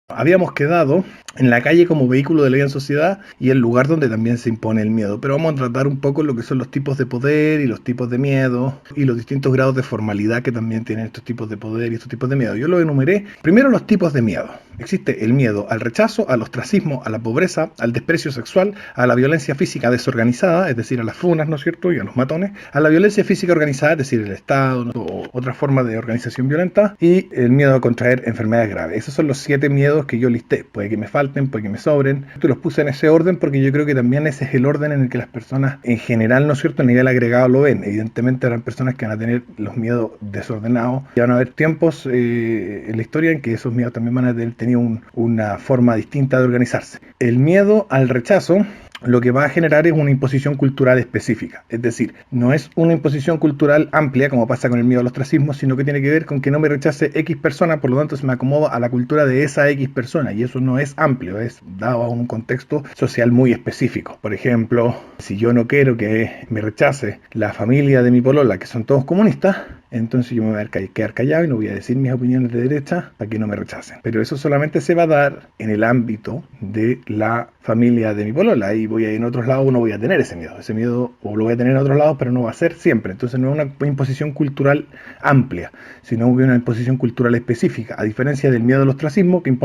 Habíamos quedado en la calle como vehículo de ley en sociedad y el lugar donde también se impone el miedo. Pero vamos a tratar un poco lo que son los tipos de poder y los tipos de miedo y los distintos grados de formalidad que también tienen estos tipos de poder y estos tipos de miedo. Yo lo enumeré. Primero, los tipos de miedo. Existe el miedo al rechazo, al ostracismo, a la pobreza, al desprecio sexual, a la violencia física desorganizada, es decir, a las funas, ¿no es cierto?, y a los matones, a la violencia física organizada, es decir, el Estado, ¿no?, o otra forma de organización violenta, y el miedo a contraer enfermedades graves. Esos son los 7 miedos que yo listé. Puede que me falten, puede que me sobren. Yo los puse en ese orden porque yo creo que también ese es el orden en el que las personas en general, ¿no es cierto?, a nivel agregado lo ven. Evidentemente habrán personas que van a tener los miedos desordenados y van a haber tiempos en la historia en que esos miedos también van a tener una forma distinta de organizarse. El miedo al rechazo lo que va a generar es una imposición cultural específica. Es decir, no es una imposición cultural amplia, como pasa con el miedo al ostracismo, sino que tiene que ver con que no me rechace X persona, por lo tanto se me acomoda a la cultura de esa X persona, y eso no es amplio, es dado a un contexto social muy específico. Por ejemplo, si yo no quiero que me rechace la familia de mi polola, que son todos comunistas, entonces yo me voy a quedar callado y no voy a decir mis opiniones de derecha para que no me rechacen. Pero eso solamente se va a dar en el ámbito de la familia de mi polola, y voy a ir en otros lados, no voy a tener ese miedo o lo voy a tener en otros lados, pero no va a ser siempre. Entonces no es una imposición cultural amplia, sino una imposición cultural específica, a diferencia del miedo al ostracismo, que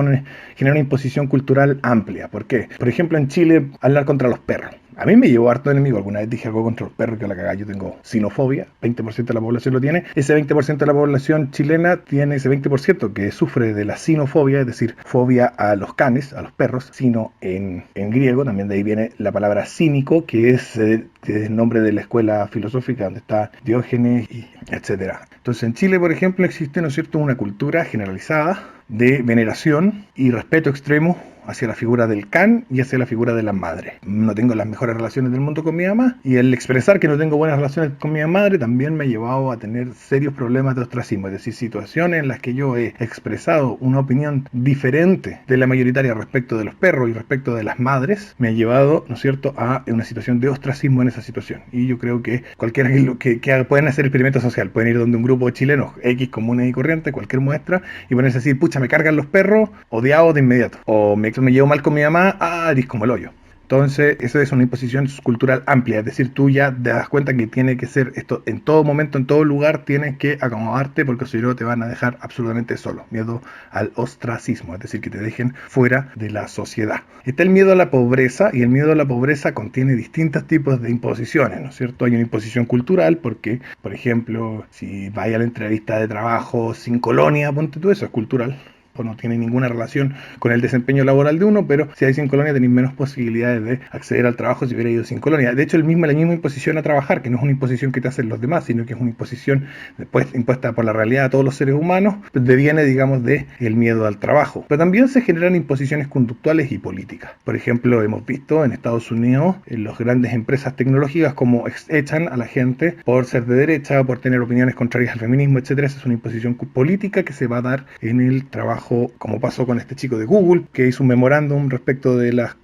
genera una imposición cultural amplia. ¿Por qué? Por ejemplo, en Chile, hablar contra los perros. A mí me llevó harto enemigo. Alguna vez dije algo contra los perros, que la cagada. Yo tengo sinofobia, 20% de la población lo tiene. Ese 20% de la población chilena tiene ese 20% que sufre de la sinofobia, es decir, fobia a los canes, a los perros. Sino en griego, también de ahí viene la palabra cínico, que es el nombre de la escuela filosófica donde está Diógenes, etcétera. Entonces en Chile, por ejemplo, existe, ¿no es cierto?, una cultura generalizada de veneración y respeto extremo hacia la figura del can y hacia la figura de la madre. No tengo las mejores relaciones del mundo con mi mamá, y el expresar que no tengo buenas relaciones con mi madre también me ha llevado a tener serios problemas de ostracismo, es decir, situaciones en las que yo he expresado una opinión diferente de la mayoritaria respecto de los perros y respecto de las madres, me ha llevado, ¿no es cierto?, a una situación de ostracismo en esa situación. Y yo creo que cualquiera que haga, pueden hacer el experimento social, pueden ir donde un grupo de chilenos X comunes y corrientes, cualquier muestra, y ponerse a decir, pucha, me cargan los perros, odiados de inmediato, o me llevo mal con mi mamá, eres como el hoyo. Entonces, eso es una imposición cultural amplia, es decir, tú ya te das cuenta que tiene que ser esto en todo momento, en todo lugar, tienes que acomodarte, porque si no te van a dejar absolutamente solo. Miedo al ostracismo, es decir, que te dejen fuera de la sociedad. Está el miedo a la pobreza, y el miedo a la pobreza contiene distintos tipos de imposiciones, ¿no es cierto? Hay una imposición cultural, porque, por ejemplo, si vaya a la entrevista de trabajo sin colonia, ponte tú, eso es cultural. O no tiene ninguna relación con el desempeño laboral de uno, pero si hay sin colonia tenéis menos posibilidades de acceder al trabajo si hubiera ido sin colonia. De hecho, la misma imposición a trabajar, que no es una imposición que te hacen los demás, sino que es una imposición después impuesta por la realidad a todos los seres humanos, deviene, digamos, de el miedo al trabajo. Pero también se generan imposiciones conductuales y políticas. Por ejemplo, hemos visto en Estados Unidos, en las grandes empresas tecnológicas, cómo echan a la gente por ser de derecha, por tener opiniones contrarias al feminismo, etcétera. Esa es una imposición política que se va a dar en el trabajo, como pasó con este chico de Google, que hizo un memorándum respecto de las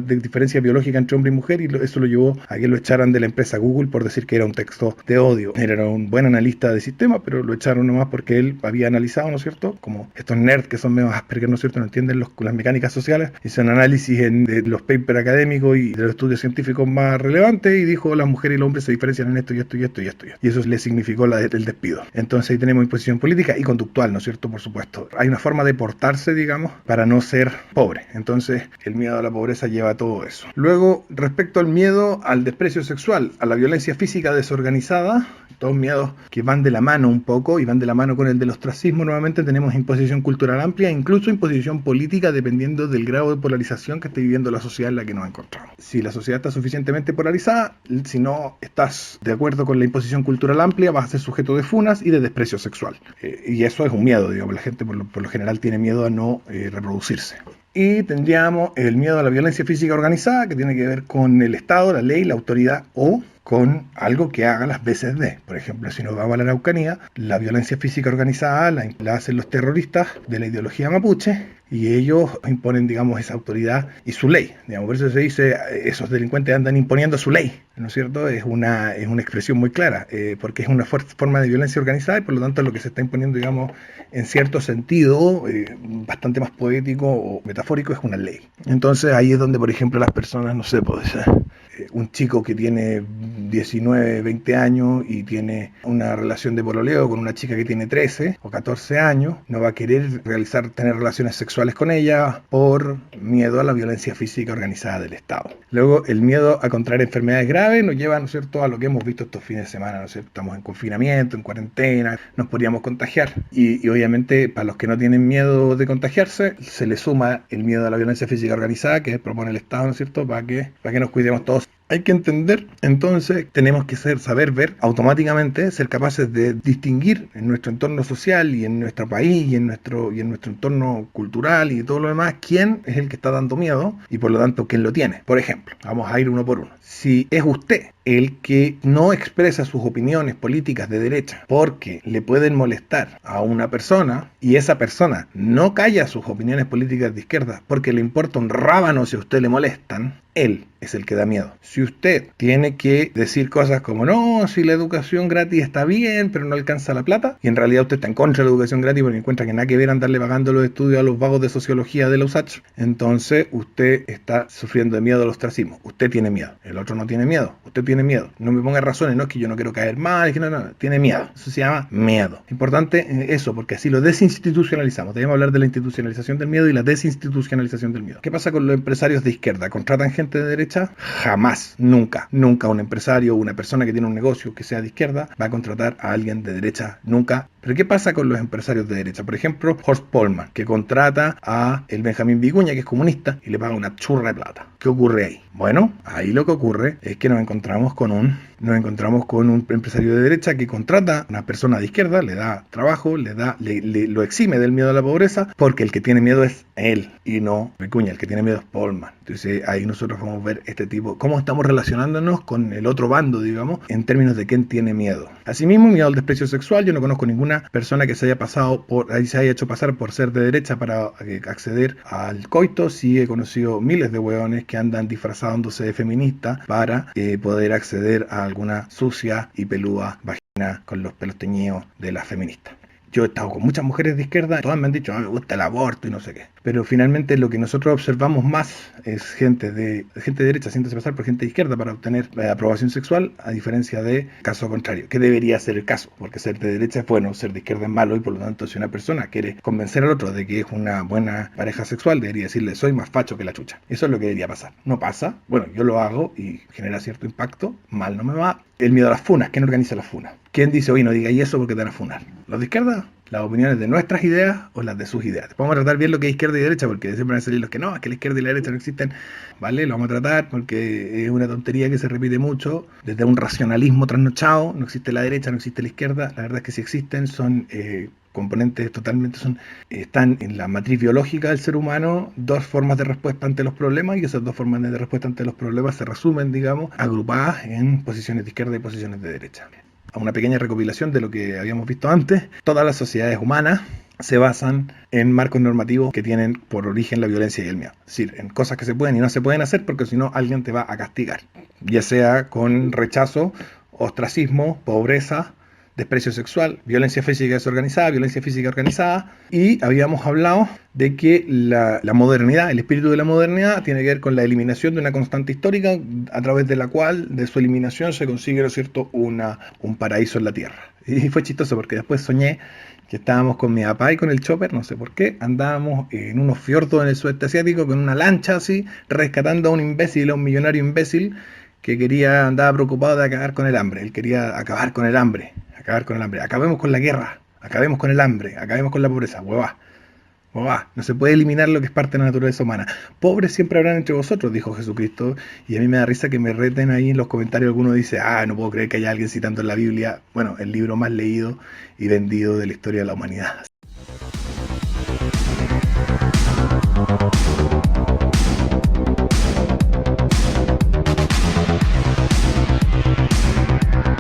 diferencias biológicas entre hombre y mujer, y eso lo llevó a que lo echaran de la empresa Google por decir que era un texto de odio. Él era un buen analista de sistemas, pero lo echaron nomás porque él había analizado, ¿no es cierto?, como estos nerds que son medio Asperger, ¿no es cierto?, no entienden las mecánicas sociales, hizo un análisis de los papers académicos y de los estudios científicos más relevantes, y dijo, las mujeres y los hombres se diferencian en esto y esto y esto y esto. Y eso le significó el despido. Entonces ahí tenemos imposición política y conductual, ¿no es cierto?, por supuesto. Hay una forma de portarse, digamos, para no ser pobre. Entonces, el miedo a la pobreza lleva a todo eso. Luego, respecto al miedo al desprecio sexual, a la violencia física desorganizada, todos miedos que van de la mano un poco y van de la mano con el del ostracismo, nuevamente tenemos imposición cultural amplia, incluso imposición política, dependiendo del grado de polarización que esté viviendo la sociedad en la que nos encontramos. Si la sociedad está suficientemente polarizada, si no estás de acuerdo con la imposición cultural amplia, vas a ser sujeto de funas y de desprecio sexual. Y eso es un miedo, digamos, la gente por lo general tiene miedo a no reproducirse. Y tendríamos el miedo a la violencia física organizada, que tiene que ver con el Estado, la ley, la autoridad, o con algo que haga las veces de. Por ejemplo, si nos vamos a la Araucanía, la violencia física organizada la hacen los terroristas de la ideología mapuche, y ellos imponen, digamos, esa autoridad y su ley. Digamos, por eso se dice, esos delincuentes andan imponiendo su ley, ¿no es cierto? Es una expresión muy clara, porque es una forma de violencia organizada y por lo tanto lo que se está imponiendo, digamos, en cierto sentido, bastante más poético o metafórico, es una ley. Entonces ahí es donde, por ejemplo, las personas, no sé, pues, un chico que tiene 19, 20 años y tiene una relación de pololeo con una chica que tiene 13 o 14 años, no va a querer tener relaciones sexuales con ella por miedo a la violencia física organizada del Estado. Luego, el miedo a contraer enfermedades graves nos lleva, ¿no es cierto?, a lo que hemos visto estos fines de semana, ¿no es cierto? Estamos en confinamiento, en cuarentena, nos podríamos contagiar. Y obviamente, para los que no tienen miedo de contagiarse, se le suma el miedo a la violencia física organizada que propone el Estado, ¿no es cierto?, para que nos cuidemos todos. Hay que entender, entonces, tenemos que saber ver automáticamente, ser capaces de distinguir en nuestro entorno social y en nuestro país y en nuestro entorno cultural y todo lo demás, quién es el que está dando miedo y por lo tanto quién lo tiene. Por ejemplo, vamos a ir uno por uno. Si es usted el que no expresa sus opiniones políticas de derecha porque le pueden molestar a una persona y esa persona no calla sus opiniones políticas de izquierda porque le importa un rábano si a usted le molestan, él es el que da miedo. Si usted tiene que decir cosas como no, si la educación gratis está bien, pero no alcanza la plata, y en realidad usted está en contra de la educación gratis porque encuentra que nada que ver andarle pagando los estudios a los vagos de sociología de la USACH, entonces usted está sufriendo de miedo al ostracismo. Usted tiene miedo. El otro no tiene miedo. Usted tiene miedo. No me ponga razones, no es que yo no quiero caer mal, es que no, tiene miedo. Eso se llama miedo. Importante eso, porque así lo desinstitucionalizamos. Debemos hablar de la institucionalización del miedo y la desinstitucionalización del miedo. ¿Qué pasa con los empresarios de izquierda? ¿Contratan gente de derecha? Jamás, nunca un empresario o una persona que tiene un negocio que sea de izquierda va a contratar a alguien de derecha, nunca. Pero ¿qué pasa con los empresarios de derecha? Por ejemplo, Horst Polman, que contrata a el Benjamín Vicuña, que es comunista, y le paga una churra de plata. ¿Qué ocurre ahí? Bueno, ahí lo que ocurre es que nos encontramos con un empresario de derecha que contrata a una persona de izquierda, le da trabajo, lo exime del miedo a la pobreza, porque el que tiene miedo es él y no Vicuña, el que tiene miedo es Polman. Entonces ahí nosotros vamos a ver este tipo, cómo estamos relacionándonos con el otro bando, digamos, en términos de quién tiene miedo. Asimismo, miedo al desprecio sexual. Yo no conozco ninguna persona que se haya hecho pasar por ser de derecha para acceder al coito. Sí he conocido miles de hueones que andan disfrazándose de feminista para poder acceder a alguna sucia y peluda vagina con los pelos teñidos de las feministas. Yo he estado con muchas mujeres de izquierda, todas me han dicho, me gusta el aborto y no sé qué. Pero finalmente lo que nosotros observamos más es gente de derecha haciéndose pasar por gente de izquierda para obtener aprobación sexual, a diferencia de caso contrario, que debería ser el caso, porque ser de derecha es bueno, ser de izquierda es malo, y por lo tanto si una persona quiere convencer al otro de que es una buena pareja sexual, debería decirle, soy más facho que la chucha. Eso es lo que debería pasar. No pasa, bueno, yo lo hago y genera cierto impacto, mal no me va. El miedo a las funas, ¿quién organiza las funas? ¿Quién dice, oye, no digáis eso porque te van a funar? ¿Los de izquierda? ¿Las opiniones de nuestras ideas o las de sus ideas? Vamos a tratar bien lo que es izquierda y derecha, porque siempre van a salir los que no, es que la izquierda y la derecha no existen. ¿Vale? Lo vamos a tratar porque es una tontería que se repite mucho, desde un racionalismo trasnochado. No existe la derecha, no existe la izquierda. La verdad es que sí existen, son componentes totalmente, están en la matriz biológica del ser humano, dos formas de respuesta ante los problemas, y esas dos formas de respuesta ante los problemas se resumen, digamos, agrupadas en posiciones de izquierda y posiciones de derecha. A una pequeña recopilación de lo que habíamos visto antes, todas las sociedades humanas se basan en marcos normativos que tienen por origen la violencia y el miedo. Es decir, en cosas que se pueden y no se pueden hacer porque si no alguien te va a castigar. Ya sea con rechazo, ostracismo, pobreza, desprecio sexual, violencia física organizada, y habíamos hablado de que la modernidad, el espíritu de la modernidad tiene que ver con la eliminación de una constante histórica a través de la cual, de su eliminación, se consigue, ¿no es cierto?, un paraíso en la tierra. Y fue chistoso porque después soñé que estábamos con mi papá y con el chopper, no sé por qué, andábamos en unos fiordos en el sudeste asiático con una lancha así, rescatando a un imbécil, a un millonario imbécil que andaba preocupado de acabar con el hambre. Él quería acabar con el hambre. Acabemos con la guerra, acabemos con el hambre, acabemos con la pobreza. Huevá. No se puede eliminar lo que es parte de la naturaleza humana. Pobres siempre habrán entre vosotros, dijo Jesucristo. Y a mí me da risa que me reten ahí en los comentarios. Alguno dice, no puedo creer que haya alguien citando en la Biblia, bueno, el libro más leído y vendido de la historia de la humanidad.